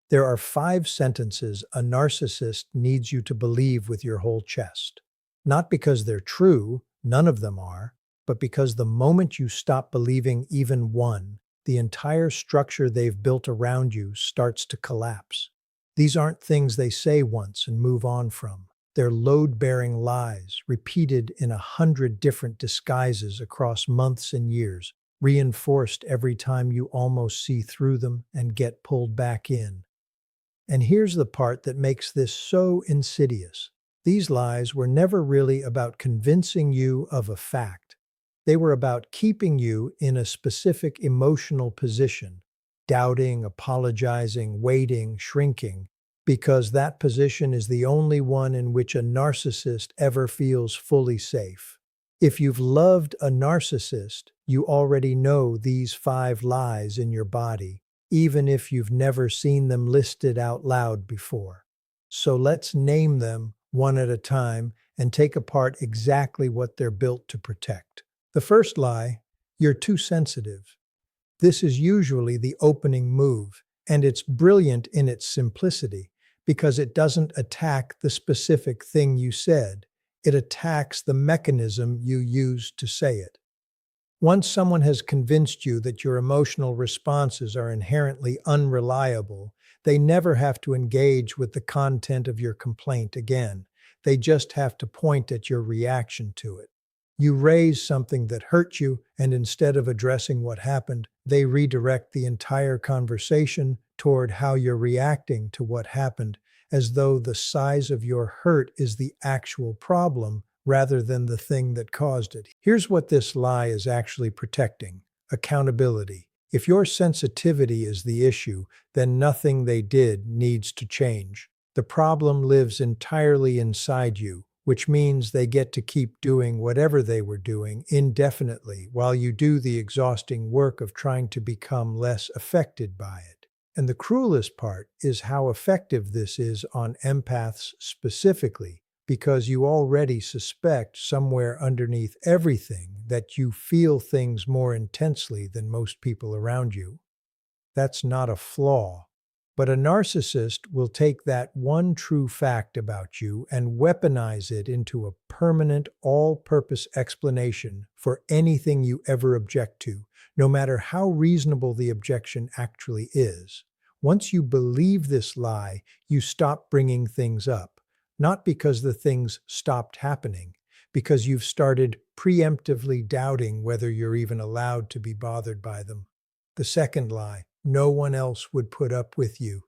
There are 5 sentences a narcissist needs you to believe with your whole chest. Not because they're true, none of them are, but because the moment you stop believing even one, the entire structure they've built around you starts to collapse. These aren't things they say once and move on from. They're load-bearing lies, repeated in 100 different disguises across months and years, reinforced every time you almost see through them and get pulled back in. And here's the part that makes this so insidious. These lies were never really about convincing you of a fact. They were about keeping you in a specific emotional position, doubting, apologizing, waiting, shrinking, because that position is the only one in which a narcissist ever feels fully safe. If you've loved a narcissist, you already know these 5 lies in your body, even if you've never seen them listed out loud before. So let's name them one at a time and take apart exactly what they're built to protect. The first lie, you're too sensitive. This is usually the opening move, and it's brilliant in its simplicity because it doesn't attack the specific thing you said. It attacks the mechanism you used to say it. Once someone has convinced you that your emotional responses are inherently unreliable, they never have to engage with the content of your complaint again. They just have to point at your reaction to it. You raise something that hurt you, and instead of addressing what happened, they redirect the entire conversation toward how you're reacting to what happened, as though the size of your hurt is the actual problem rather than the thing that caused it. Here's what this lie is actually protecting: accountability. If your sensitivity is the issue, then nothing they did needs to change. The problem lives entirely inside you, which means they get to keep doing whatever they were doing indefinitely while you do the exhausting work of trying to become less affected by it. And the cruelest part is how effective this is on empaths specifically, because you already suspect somewhere underneath everything that you feel things more intensely than most people around you. That's not a flaw. But a narcissist will take that one true fact about you and weaponize it into a permanent, all-purpose explanation for anything you ever object to, no matter how reasonable the objection actually is. Once you believe this lie, you stop bringing things up, not because the things stopped happening, because you've started preemptively doubting whether you're even allowed to be bothered by them. The second lie: no one else would put up with you.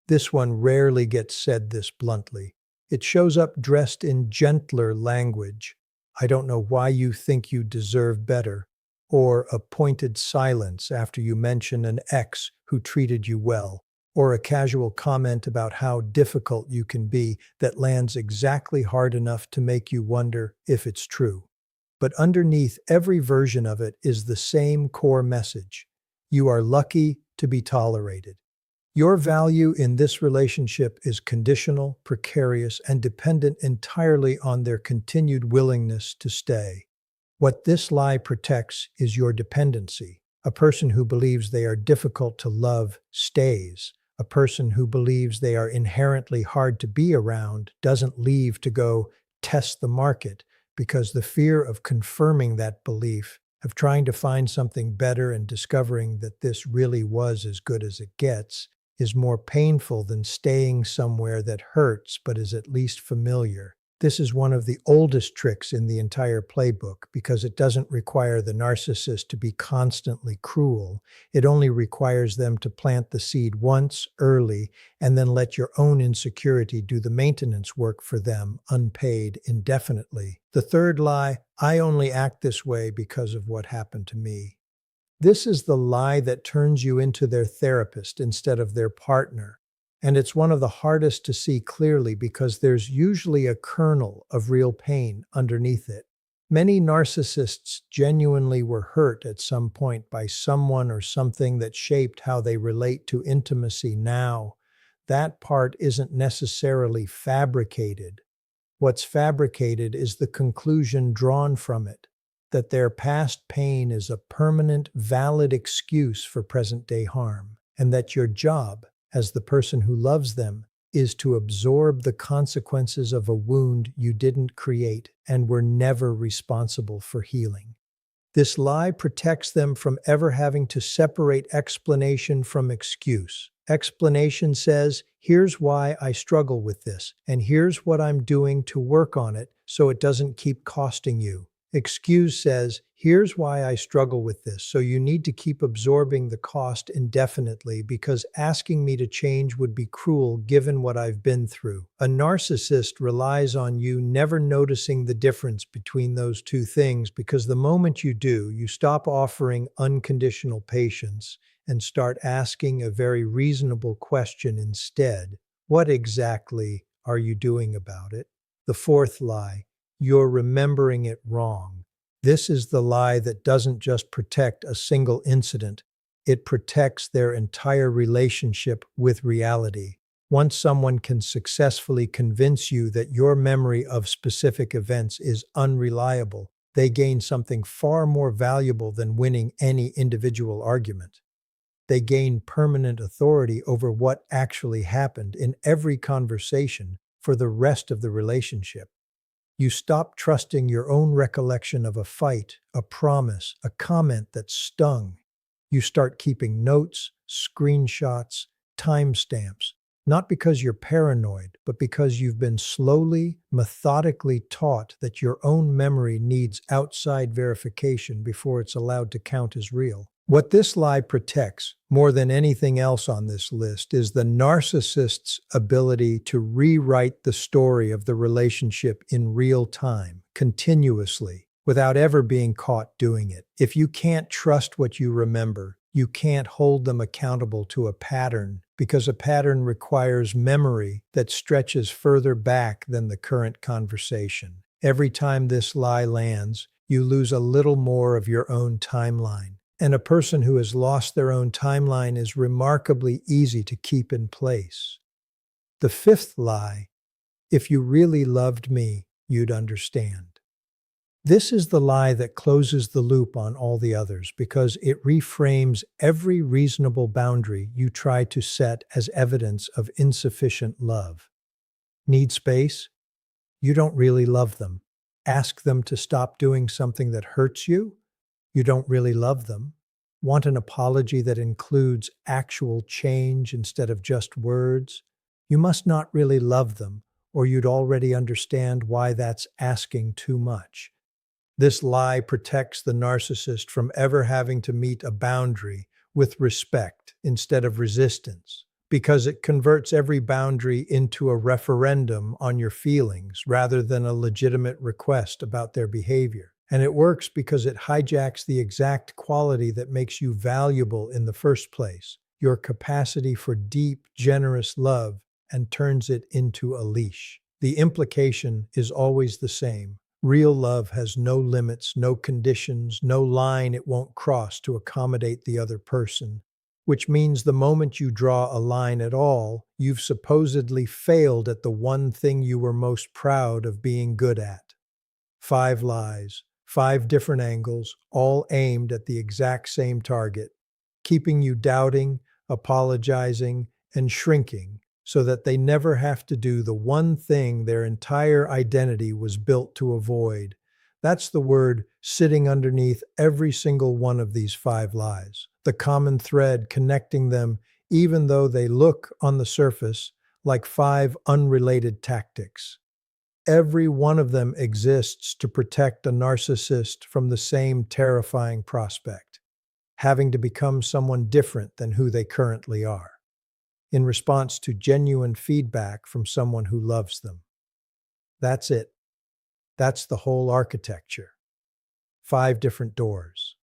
This one rarely gets said this bluntly. It shows up dressed in gentler language. "I don't know why you think you deserve better," or a pointed silence after you mention an ex who treated you well, or a casual comment about how difficult you can be that lands exactly hard enough to make you wonder if it's true. But underneath every version of it is the same core message: you are lucky to be tolerated. Your value in this relationship is conditional, precarious, and dependent entirely on their continued willingness to stay. What this lie protects is your dependency. A person who believes they are difficult to love stays. A person who believes they are inherently hard to be around doesn't leave to go test the market, because the fear of confirming that belief, of trying to find something better and discovering that this really was as good as it gets, is more painful than staying somewhere that hurts but is at least familiar. This is one of the oldest tricks in the entire playbook because it doesn't require the narcissist to be constantly cruel. It only requires them to plant the seed once, early, and then let your own insecurity do the maintenance work for them, unpaid, indefinitely. The third lie: I only act this way because of what happened to me. This is the lie that turns you into their therapist instead of their partner. And it's one of the hardest to see clearly because there's usually a kernel of real pain underneath it. Many narcissists genuinely were hurt at some point by someone or something that shaped how they relate to intimacy now. That part isn't necessarily fabricated. What's fabricated is the conclusion drawn from it, that their past pain is a permanent, valid excuse for present-day harm, and that your job as the person who loves them is to absorb the consequences of a wound you didn't create and were never responsible for healing. This lie protects them from ever having to separate explanation from excuse. Explanation says, here's why I struggle with this, and here's what I'm doing to work on it so it doesn't keep costing you. Excuse says, here's why I struggle with this, so you need to keep absorbing the cost indefinitely because asking me to change would be cruel given what I've been through. A narcissist relies on you never noticing the difference between those two things because the moment you do, you stop offering unconditional patience and start asking a very reasonable question instead. What exactly are you doing about it? The fourth lie. You're remembering it wrong. This is the lie that doesn't just protect a single incident, it protects their entire relationship with reality. Once someone can successfully convince you that your memory of specific events is unreliable, they gain something far more valuable than winning any individual argument. They gain permanent authority over what actually happened in every conversation for the rest of the relationship. You stop trusting your own recollection of a fight, a promise, a comment that stung. You start keeping notes, screenshots, timestamps, not because you're paranoid, but because you've been slowly, methodically taught that your own memory needs outside verification before it's allowed to count as real. What this lie protects, more than anything else on this list, is the narcissist's ability to rewrite the story of the relationship in real time, continuously, without ever being caught doing it. If you can't trust what you remember, you can't hold them accountable to a pattern, because a pattern requires memory that stretches further back than the current conversation. Every time this lie lands, you lose a little more of your own timeline. And a person who has lost their own timeline is remarkably easy to keep in place. The fifth lie, if you really loved me, you'd understand. This is the lie that closes the loop on all the others because it reframes every reasonable boundary you try to set as evidence of insufficient love. Need space? You don't really love them. Ask them to stop doing something that hurts you? You don't really love them. Want an apology that includes actual change instead of just words? You must not really love them, or you'd already understand why that's asking too much. This lie protects the narcissist from ever having to meet a boundary with respect instead of resistance, because it converts every boundary into a referendum on your feelings rather than a legitimate request about their behavior. And it works because it hijacks the exact quality that makes you valuable in the first place, your capacity for deep, generous love, and turns it into a leash. The implication is always the same. Real love has no limits, no conditions, no line it won't cross to accommodate the other person, which means the moment you draw a line at all, you've supposedly failed at the one thing you were most proud of being good at. 5 lies. 5 different angles, all aimed at the exact same target, keeping you doubting, apologizing, and shrinking so that they never have to do the one thing their entire identity was built to avoid. That's the word sitting underneath every single one of these 5 lies, the common thread connecting them even though they look on the surface like 5 unrelated tactics. Every one of them exists to protect a narcissist from the same terrifying prospect, having to become someone different than who they currently are, in response to genuine feedback from someone who loves them. That's it. That's the whole architecture. 5 different doors,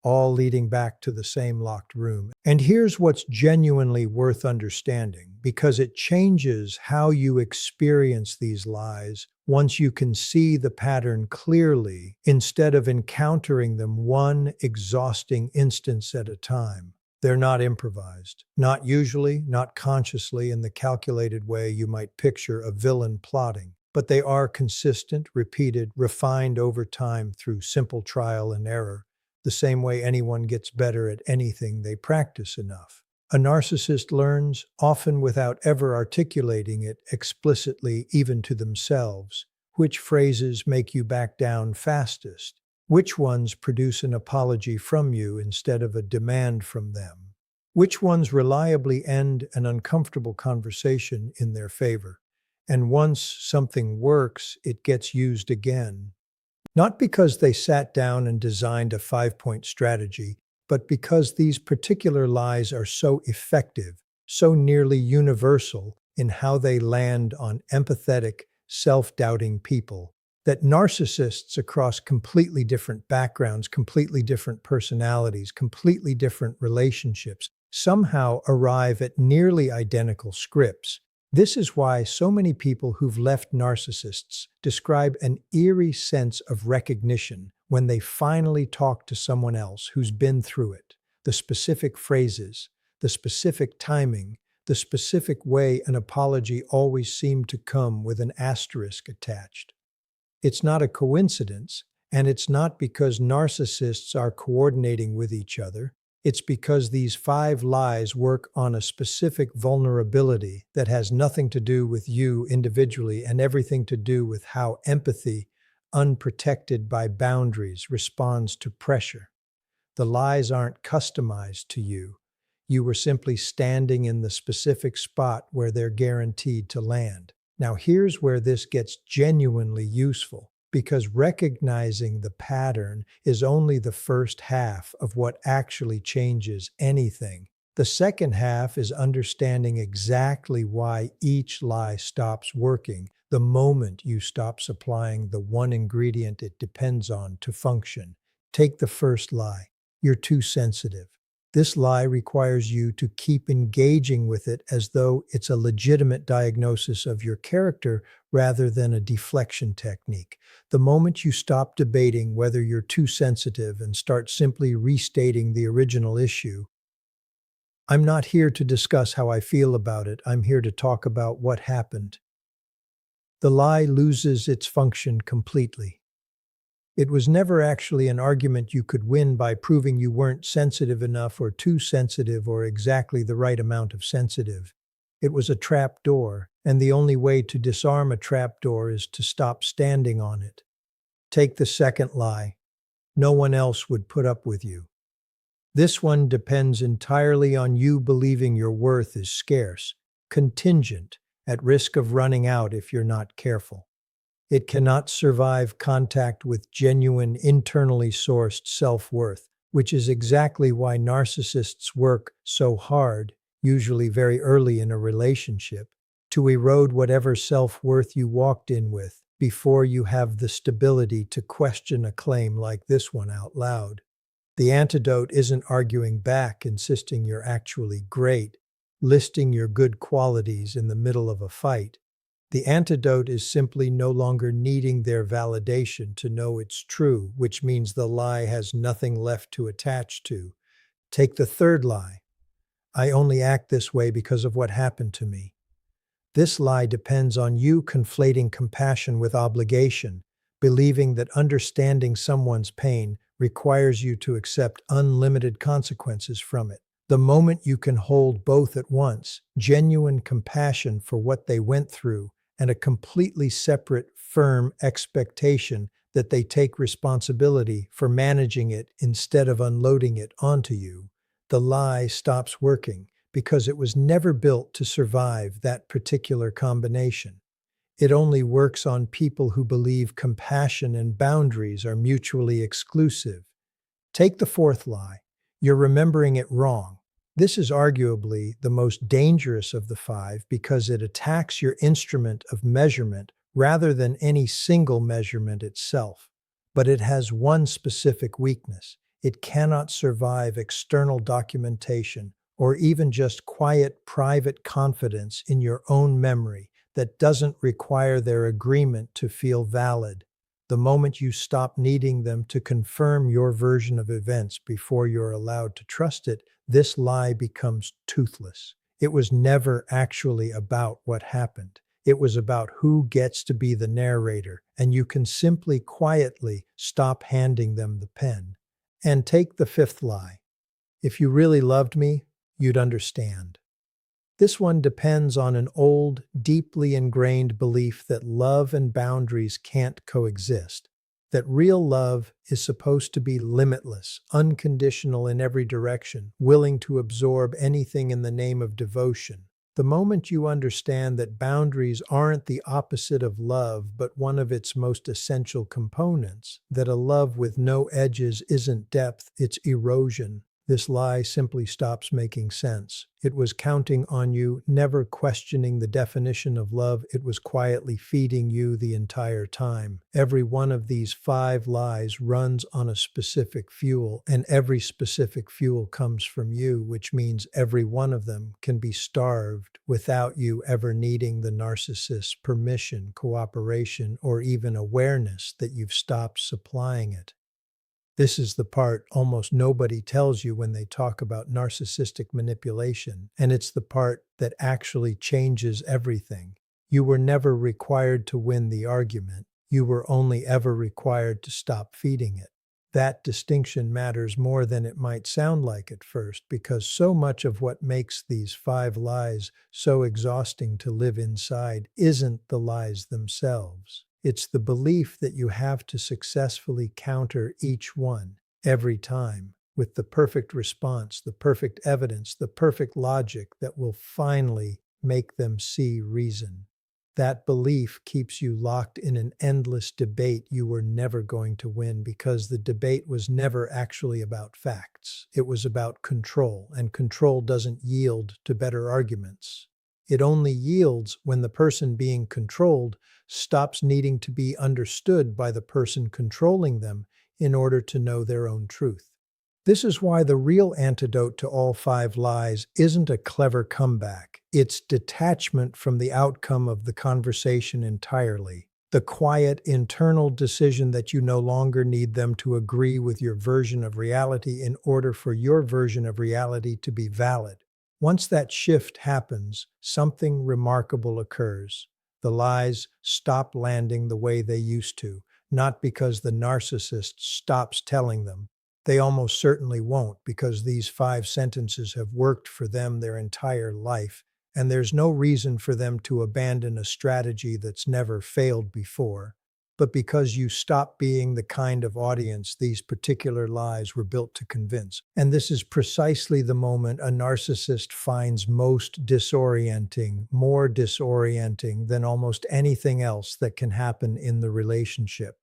all leading back to the same locked room. And here's what's genuinely worth understanding, because it changes how you experience these lies once you can see the pattern clearly instead of encountering them one exhausting instance at a time. They're not improvised, not usually, not consciously in the calculated way you might picture a villain plotting, but they are consistent, repeated, refined over time through simple trial and error, the same way anyone gets better at anything they practice enough. A narcissist learns, often without ever articulating it explicitly even to themselves, which phrases make you back down fastest, which ones produce an apology from you instead of a demand from them, which ones reliably end an uncomfortable conversation in their favor. And once something works, it gets used again. Not because they sat down and designed a 5-point strategy, but because these particular lies are so effective, so nearly universal in how they land on empathetic, self-doubting people, that narcissists across completely different backgrounds, completely different personalities, completely different relationships somehow arrive at nearly identical scripts. This is why so many people who've left narcissists describe an eerie sense of recognition when they finally talk to someone else who's been through it. The specific phrases, the specific timing, the specific way an apology always seemed to come with an asterisk attached. It's not a coincidence, and it's not because narcissists are coordinating with each other. It's because these 5 lies work on a specific vulnerability that has nothing to do with you individually and everything to do with how empathy, unprotected by boundaries, responds to pressure. The lies aren't customized to you. You were simply standing in the specific spot where they're guaranteed to land. Now, here's where this gets genuinely useful, because recognizing the pattern is only the first half of what actually changes anything. The second half is understanding exactly why each lie stops working the moment you stop supplying the one ingredient it depends on to function. Take the first lie. You're too sensitive. This lie requires you to keep engaging with it as though it's a legitimate diagnosis of your character rather than a deflection technique. The moment you stop debating whether you're too sensitive and start simply restating the original issue, "I'm not here to discuss how I feel about it, I'm here to talk about what happened," the lie loses its function completely. It was never actually an argument you could win by proving you weren't sensitive enough or too sensitive or exactly the right amount of sensitive. It was a trap door, and the only way to disarm a trap door is to stop standing on it. Take the second lie. No one else would put up with you. This one depends entirely on you believing your worth is scarce, contingent, at risk of running out if you're not careful. It cannot survive contact with genuine, internally sourced self-worth, which is exactly why narcissists work so hard, usually very early in a relationship, to erode whatever self-worth you walked in with before you have the stability to question a claim like this one out loud. The antidote isn't arguing back, insisting you're actually great, listing your good qualities in the middle of a fight. The antidote is simply no longer needing their validation to know it's true, which means the lie has nothing left to attach to. Take the third lie. I only act this way because of what happened to me. This lie depends on you conflating compassion with obligation, believing that understanding someone's pain requires you to accept unlimited consequences from it. The moment you can hold both at once, genuine compassion for what they went through and a completely separate, firm expectation that they take responsibility for managing it instead of unloading it onto you, the lie stops working because it was never built to survive that particular combination. It only works on people who believe compassion and boundaries are mutually exclusive. Take the fourth lie. You're remembering it wrong. This is arguably the most dangerous of the 5 because it attacks your instrument of measurement rather than any single measurement itself. But it has one specific weakness. It cannot survive external documentation or even just quiet, private confidence in your own memory that doesn't require their agreement to feel valid. The moment you stop needing them to confirm your version of events before you're allowed to trust it, this lie becomes toothless. It was never actually about what happened. It was about who gets to be the narrator, and you can simply quietly stop handing them the pen. And take the fifth lie. If you really loved me, you'd understand. This one depends on an old, deeply ingrained belief that love and boundaries can't coexist, that real love is supposed to be limitless, unconditional in every direction, willing to absorb anything in the name of devotion. The moment you understand that boundaries aren't the opposite of love, but one of its most essential components, that a love with no edges isn't depth, it's erosion, this lie simply stops making sense. It was counting on you, never questioning the definition of love. It was quietly feeding you the entire time. Every one of these 5 lies runs on a specific fuel, and every specific fuel comes from you, which means every one of them can be starved without you ever needing the narcissist's permission, cooperation, or even awareness that you've stopped supplying it. This is the part almost nobody tells you when they talk about narcissistic manipulation, and it's the part that actually changes everything. You were never required to win the argument. You were only ever required to stop feeding it. That distinction matters more than it might sound like at first, because so much of what makes these 5 lies so exhausting to live inside isn't the lies themselves. It's the belief that you have to successfully counter each one, every time, with the perfect response, the perfect evidence, the perfect logic that will finally make them see reason. That belief keeps you locked in an endless debate you were never going to win, because the debate was never actually about facts. It was about control, and control doesn't yield to better arguments. It only yields when the person being controlled stops needing to be understood by the person controlling them in order to know their own truth. This is why the real antidote to all 5 lies isn't a clever comeback. It's detachment from the outcome of the conversation entirely. The quiet internal decision that you no longer need them to agree with your version of reality in order for your version of reality to be valid. Once that shift happens, something remarkable occurs. The lies stop landing the way they used to, not because the narcissist stops telling them. They almost certainly won't, because these 5 sentences have worked for them their entire life, and there's no reason for them to abandon a strategy that's never failed before. But because you stop being the kind of audience these particular lies were built to convince. And this is precisely the moment a narcissist finds most disorienting, more disorienting than almost anything else that can happen in the relationship.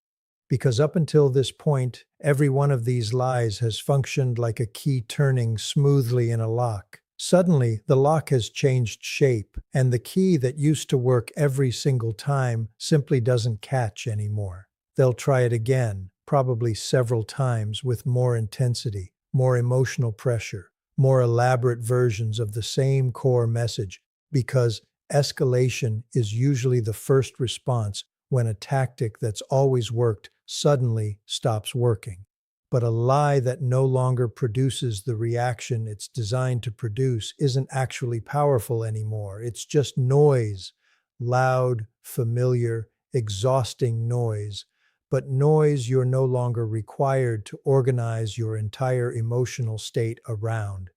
Because up until this point, every one of these lies has functioned like a key turning smoothly in a lock. Suddenly, the lock has changed shape, and the key that used to work every single time simply doesn't catch anymore. They'll try it again, probably several times, with more intensity, more emotional pressure, more elaborate versions of the same core message, because escalation is usually the first response when a tactic that's always worked suddenly stops working. But a lie that no longer produces the reaction it's designed to produce isn't actually powerful anymore. It's just noise, loud, familiar, exhausting noise, but noise you're no longer required to organize your entire emotional state around.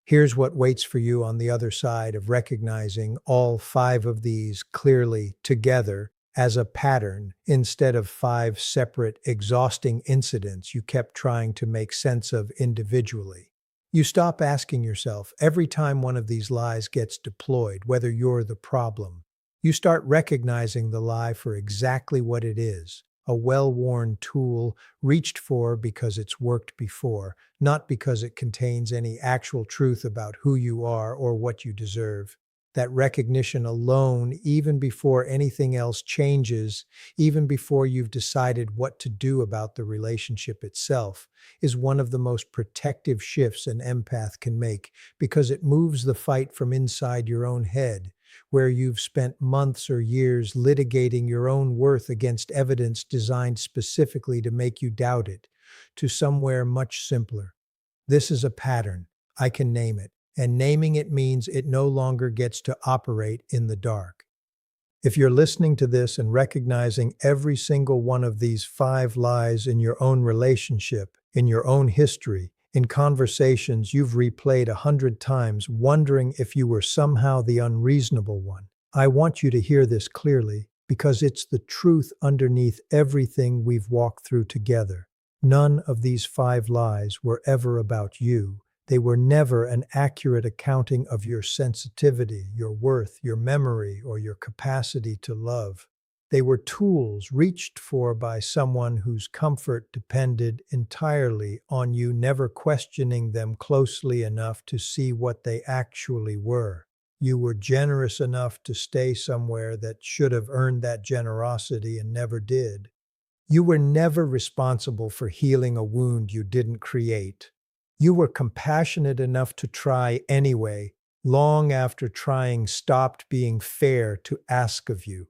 Here's what waits for you on the other side of recognizing all 5 of these clearly together as a pattern instead of 5 separate, exhausting incidents you kept trying to make sense of individually. You stop asking yourself every time one of these lies gets deployed whether you're the problem. You start recognizing the lie for exactly what it is, a well-worn tool reached for because it's worked before, not because it contains any actual truth about who you are or what you deserve. That recognition alone, even before anything else changes, even before you've decided what to do about the relationship itself, is one of the most protective shifts an empath can make, because it moves the fight from inside your own head, where you've spent months or years litigating your own worth against evidence designed specifically to make you doubt it, to somewhere much simpler. This is a pattern. I can name it. And naming it means it no longer gets to operate in the dark. If you're listening to this and recognizing every single one of these 5 lies in your own relationship, in your own history, In conversations you've replayed 100 times, wondering if you were somehow the unreasonable one. I want you to hear this clearly, because it's the truth underneath everything we've walked through together. None of these 5 lies were ever about you. They were never an accurate accounting of your sensitivity, your worth, your memory, or your capacity to love. They were tools reached for by someone whose comfort depended entirely on you never questioning them closely enough to see what they actually were. You were generous enough to stay somewhere that should have earned that generosity and never did. You were never responsible for healing a wound you didn't create. You were compassionate enough to try anyway, long after trying stopped being fair to ask of you.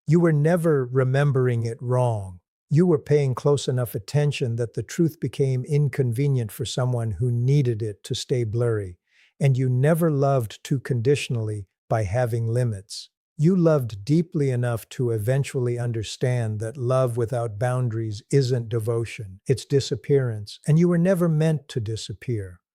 You were never remembering it wrong. You were paying close enough attention that the truth became inconvenient for someone who needed it to stay blurry. And you never loved too conditionally by having limits. You loved deeply enough to eventually understand that love without boundaries isn't devotion, it's disappearance, and you were never meant to disappear.